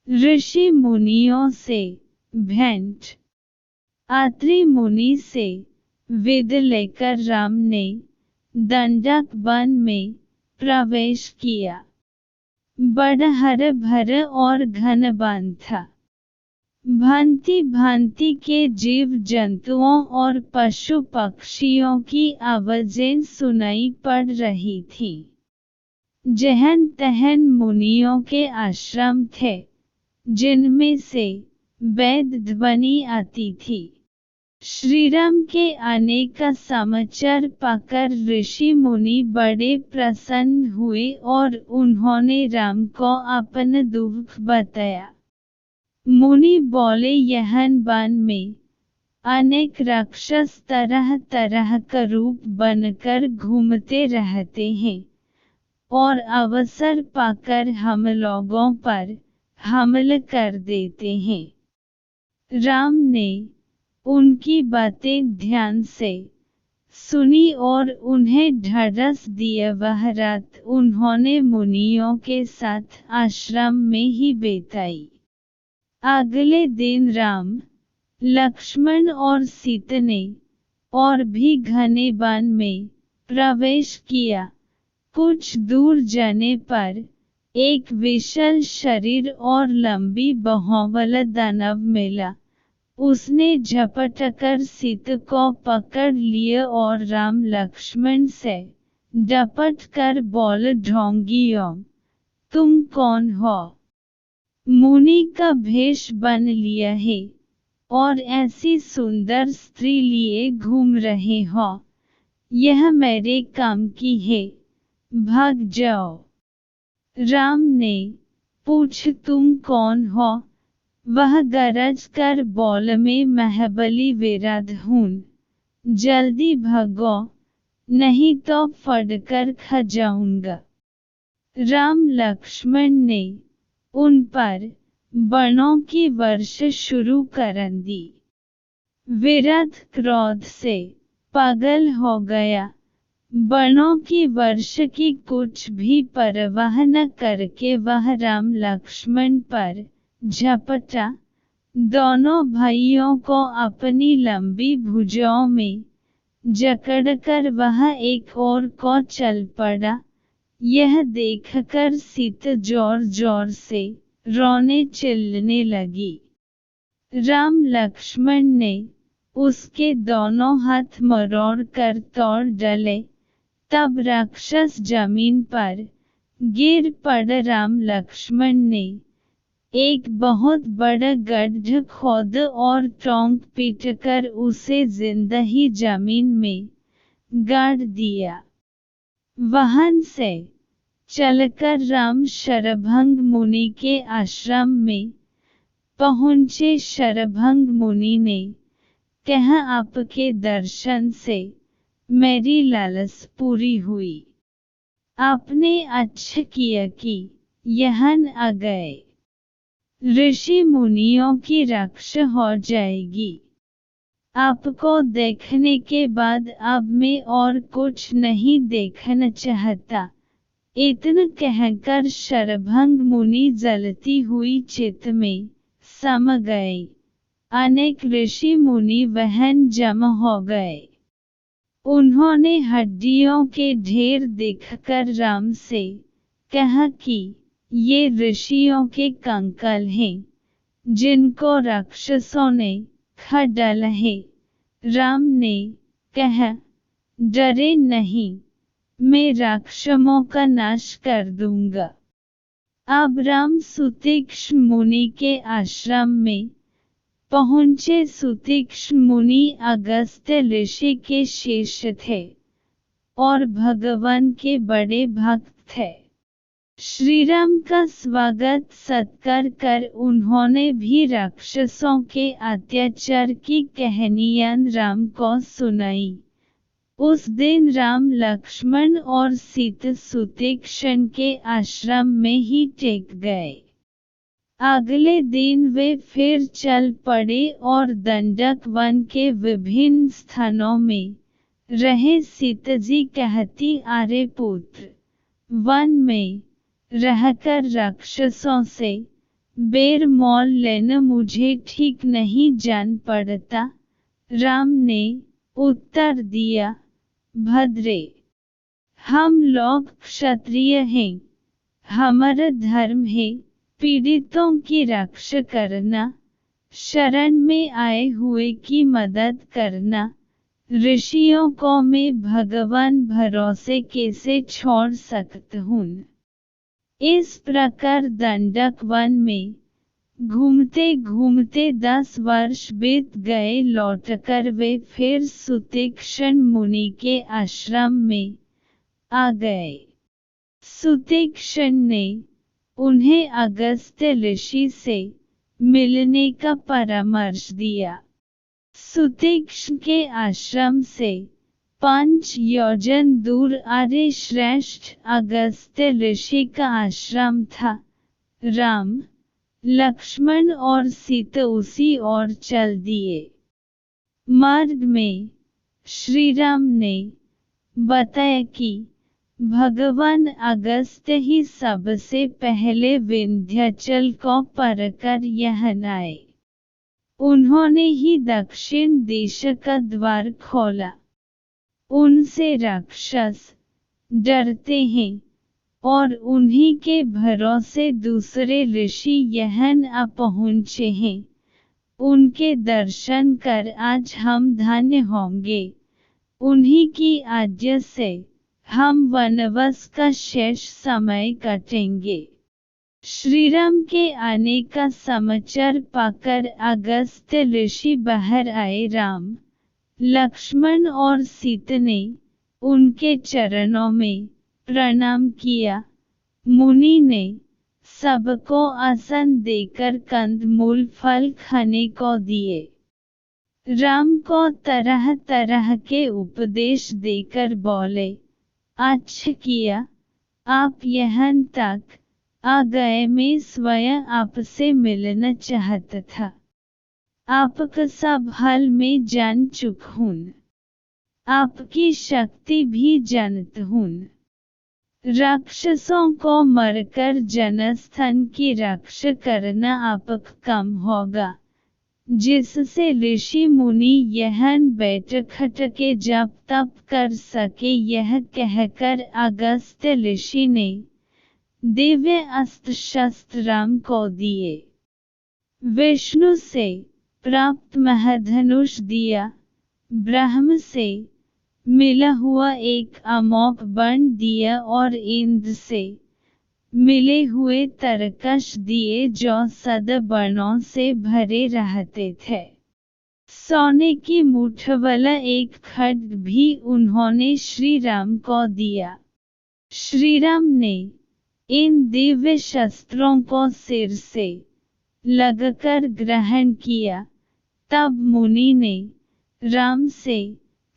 ऋषि मुनियों से भेंट। अत्रि मुनि से विद लेकर राम ने दंडक वन में प्रवेश किया। बड़ा हर भर और घन वन था। भांति भांति के जीव जंतुओं और पशु पक्षियों की आवाजें सुनाई पड़ रही थीं। जहन तहन मुनियों के आश्रम थे, जिनमें से वेद ध्वनि आती थी। श्रीराम के आने का समाचार पाकर ऋषि मुनि बड़े प्रसन्न हुए और उन्होंने राम को अपना दुख बताया। मुनि बोले, यहन वन में अनेक राक्षस तरह तरह का रूप बनकर घूमते रहते हैं और अवसर पाकर हम लोगों पर हमला कर देते हैं। राम ने उनकी बातें ध्यान से सुनी और उन्हें ढाढ़स दिया। वह रात उन्होंने मुनियों के साथ आश्रम में ही बिताई। अगले दिन राम, लक्ष्मण और सीता ने और भी घने वन में प्रवेश किया। कुछ दूर जाने पर एक विशाल शरीर और लंबी बाहों वाला दानव मिला। उसने झपटकर सीता को पकड़ लिया और राम लक्ष्मण से डपट कर बोला, ढोंगियों, तुम कौन हो? मुनि का भेष बन लिया है और ऐसी सुंदर स्त्री लिए घूम रहे हो। यह मेरे काम की है, भाग जाओ। राम ने पूछ, तुम कौन हो? वह गरज कर बोला, मैं महाबली विराट हूँ, जल्दी भागो, नहीं तो फटकर खा जाऊंगा। राम लक्ष्मण ने उन पर बाणों की वर्षा शुरू कर दी। विराट क्रोध से पागल हो गया। बाणों की वर्षा की कुछ भी परवाह न करके वह राम लक्ष्मण पर झपटा। दोनों भाइयों को अपनी लंबी भुजाओं में जकड़कर वह एक ओर को चल पड़ा। यह देखकर सीता जोर जोर से रोने चिल्लाने लगी। राम लक्ष्मण ने उसके दोनों हाथ मरोड़ कर तोड़ डाले। तब राक्षस जमीन पर गिर पड़ा। राम लक्ष्मण ने एक बहुत बड़ा गड्ढा खोदा और टोंक पीटकर उसे जिंदा ही जमीन में गाड़ दिया। वहां से चलकर राम शरभंग मुनि के आश्रम में पहुँचे। शरभंग मुनि ने कहा, आपके दर्शन से मेरी लालसा पूरी हुई। आपने अच्छा किया कि यहाँ आ गए। ऋषि मुनियों की रक्षा हो जाएगी। आपको देखने के बाद अब मैं और कुछ नहीं देखना चाहता। इतना कहकर शरभंग मुनि जलती हुई चिता में समा गए। अनेक ऋषि मुनि वहां जमा हो गए। उन्होंने हड्डियों के ढेर देखकर राम से कहा कि ये ऋषियों के कंकाल हैं, जिनको राक्षसों ने खा डाला है। राम ने कहा, डरे नहीं, मैं राक्षसों का नाश कर दूंगा। अब राम सुतीक्ष्ण मुनि के आश्रम में पहुँचे। सुतीक्ष्ण मुनि अगस्त्य ऋषि के शिष्य थे और भगवान के बड़े भक्त थे। श्रीराम का स्वागत सत्कार कर उन्होंने भी राक्षसों के अत्याचार की कहानियां राम को सुनाई। उस दिन राम लक्ष्मण और सीता सुतीक्ष्ण के आश्रम में ही टिक गए। अगले दिन वे फिर चल पड़े और दंडक वन के विभिन्न स्थानों में रहे। सीता जी कहती, अरे पुत्र, वन में रहकर राक्षसों से बेर मोल लेना मुझे ठीक नहीं जान पड़ता। राम ने उत्तर दिया, भद्रे, हम लोग क्षत्रिय हैं। हमारा धर्म है पीड़ितों की रक्षा करना, शरण में आए हुए की मदद करना। ऋषियों को मैं भगवान भरोसे कैसे छोड़ सकता हूँ। इस प्रकार दंडक वन में घूमते घूमते 10 वर्ष बीत गए। लौटकर वे फिर सुतीक्ष्ण मुनि के आश्रम में आ गए। सुतीक्ष्ण ने उन्हें अगस्त्य ऋषि से मिलने का परामर्श दिया। सुतीक्ष्ण के आश्रम से 5 योजन दूर आर्य श्रेष्ठ अगस्त्य ऋषि का आश्रम था। राम, लक्ष्मण और सीता उसी ओर चल दिए। मार्ग में श्री राम ने बताया कि भगवान अगस्त्य ही सबसे पहले विंध्याचल को पार कर यहाँ आए। उन्होंने ही दक्षिण दिशा का द्वार खोला। उनसे राक्षस डरते हैं और उन्हीं के भरोसे दूसरे ऋषि यहाँ आ पहुँचे हैं। उनके दर्शन कर आज हम धन्य होंगे। उन्हीं की आज्ञा से हम वनवास का शेष समय काटेंगे। श्रीराम के आने का समाचार पाकर अगस्त्य ऋषि बाहर आए। राम, लक्ष्मण और सीता ने उनके चरणों में प्रणाम किया। मुनि ने सबको आसन देकर कंदमूल फल खाने को दिए। राम को तरह तरह के उपदेश देकर बोले, अच्छा किया आप यहाँ तक आ गए। मैं स्वयं आपसे मिलना चाहता था। आपका सब हाल में जान चुका हूँ। आपकी शक्ति भी जानता हूँ। राक्षसों को मरकर जनस्थान की रक्षा करना आपका काम होगा, जिससे ऋषि मुनि यहाँ बैठ खटके जप तप कर सके। यह कहकर अगस्त्य ऋषि ने दिव्य अस्त्र शस्त्र राम को दिए। विष्णु से प्राप्त महाधनुष दिया। ब्रह्म से मिला हुआ एक अमोघ बाण दिया और इंद्र से मिले हुए तरकश दिए जो सदा बाणों से भरे रहते थे। सोने की मूठ वाला एक खड्ग भी उन्होंने श्री राम को दिया। श्री राम ने इन दिव्य शस्त्रों को सिर से लगाकर ग्रहण किया। तब मुनि ने राम से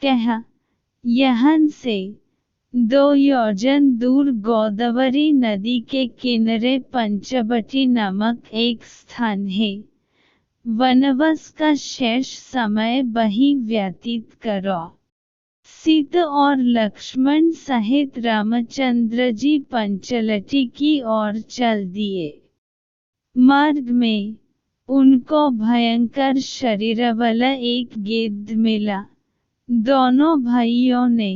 कहा, यहाँ से 2 योजन दूर गोदावरी नदी के किनारे पंचवटी नामक एक स्थान है। वनवास का शेष समय वहीं व्यतीत करो। सीता और लक्ष्मण सहित रामचंद्र जी पंचवटी की ओर चल दिए। मार्ग में उनको भयंकर शरीर वाला एक गिद्ध मिला। दोनों भाइयों ने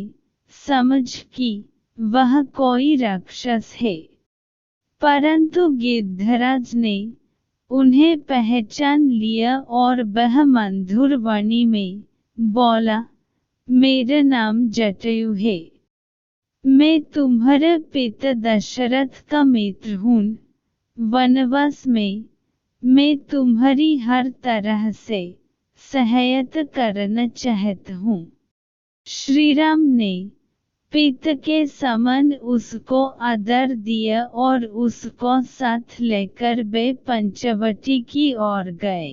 समझ कि वह कोई राक्षस है, परंतु गिद्धराज ने उन्हें पहचान लिया और वह मधुर वाणी में बोला, मेरा नाम जटायु है। मैं तुम्हारे पिता दशरथ का मित्र हूँ। वनवास में मैं तुम्हारी हर तरह से सहायता करना चाहता हूँ। श्री राम ने पिता के समान उसको आदर दिया और उसको साथ लेकर वे पंचवटी की ओर गए।